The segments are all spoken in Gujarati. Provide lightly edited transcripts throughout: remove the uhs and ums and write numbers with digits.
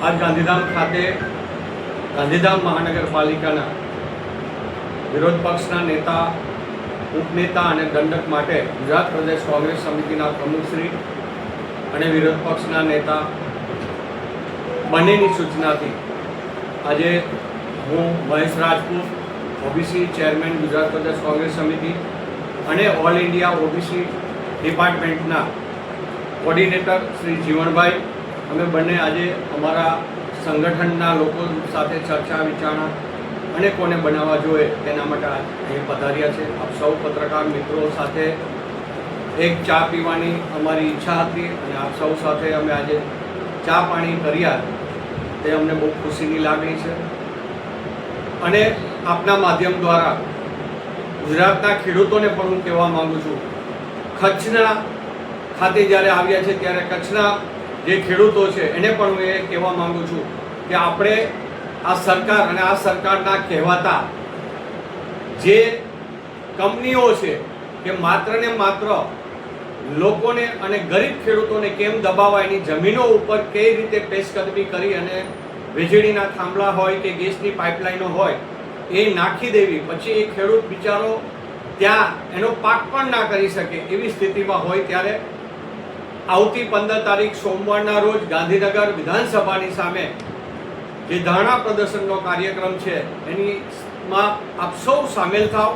આજ ગાંધીધામ ખાતે ગાંધીધામ મહાનગરપાલિકાના વિરોધ પક્ષના નેતા, ઉપનેતા અને દંડક માટે ગુજરાત પ્રદેશ કોંગ્રેસ સમિતિના પ્રમુખશ્રી અને વિરોધ પક્ષના નેતા બંનેની સૂચનાથી આજે હું મહેશ રાજપૂત, ઓબીસી ચેરમેન ગુજરાત પ્રદેશ કોંગ્રેસ સમિતિ અને ઓલ ઇન્ડિયા ઓબીસી ડિપાર્ટમેન્ટના કોર્ડિનેટર શ્રી જીવણભાઈ, અમે બંને આજે અમારા સંગઠનના લોકો સાથે ચર્ચા વિચારણા અને કોને બનાવવા જોઈએ તેના માટે અહીં પધાર્યા છે. આપ સૌ પત્રકાર મિત્રો સાથે એક ચા પીવાની અમારી ઈચ્છા હતી અને આપ સૌ સાથે અમે આજે ચા પાણી કર્યા, તે અમને બહુ ખુશીની લાગણી છે. અને આપના માધ્યમ દ્વારા ગુજરાતના ખેડૂતોને પણ હું કહેવા માગું છું, કચ્છના ખાતે જ્યારે આવ્યા છે ત્યારે કચ્છના જે ખેડૂતો છે એને પણ હું એ કહેવા માગું છું કે આપણે આ સરકાર અને આ સરકારના કહેવાતા જે કંપનીઓ છે કે માત્ર ને માત્ર લોકોને અને ગરીબ ખેડૂતોને કેમ દબાવવા, એની જમીનો ઉપર કઈ રીતે પેશકદમી કરી અને વીજળીના થાંભલા હોય કે ગેસની પાઇપલાઇનો હોય એ નાખી દેવી, પછી એ ખેડૂત બિચારો ત્યાં એનો પાક પણ ના કરી શકે એવી સ્થિતિમાં હોય ત્યારે આવતી 15 તારીખ સોમવારના રોજ ગાંધીનગર વિધાનસભાની સામે જે ધરણા પ્રદર્શનનો કાર્યક્રમ છે એનીમાં આપ સૌ સામેલ થાવ.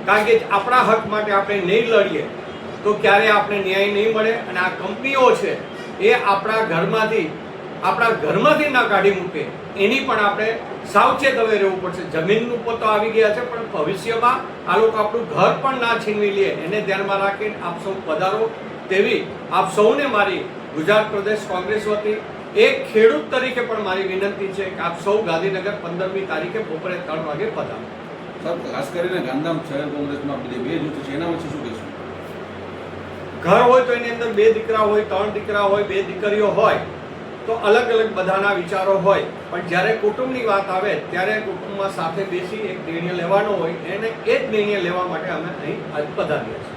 કારણ કે આપણા હક માટે આપણે નહીં લડીએ તો ક્યારે આપણે ન્યાય નહીં મળે. અને આ કંપનીઓ છે એ આપણા ઘરમાંથી ના કાઢી મૂકે એની પણ આપણે સાવચેત હવે રહેવું પડશે. જમીન ઉપર તો આવી ગયા છે, પણ ભવિષ્યમાં આ લોકો આપણું ઘર પણ ના છીનવી લે એને ધ્યાનમાં રાખીને આપ સૌ પધારો તેવી આપ સૌને મારી ગુજરાત પ્રદેશ કોંગ્રેસ વતી એક ખેડૂત તરીકે પણ મારી વિનંતી છે કે આપ સૌ ગાંધીનગર 15મી તારીખે બપોરે 3 વાગે પધારો. સર, ખાસ કરીને ગાંધીધામ શહેર કોંગ્રેસમાં બે જૂથ છે, એના વિશે શું કહેશું? ઘર હોય તો એની અંદર 2 દીકરા હોય, 3 દીકરા હોય, 2 દીકરીઓ હોય તો અલગ અલગ બધાના વિચારો હોય, પણ જ્યારે કુટુંબની વાત આવે ત્યારે કુટુંબમાં સાથે બેસી એક નિર્ણય લેવાનો હોય, એને એ જ નિર્ણય લેવા માટે અમે અહીં આજ પધાર્યા છીએ.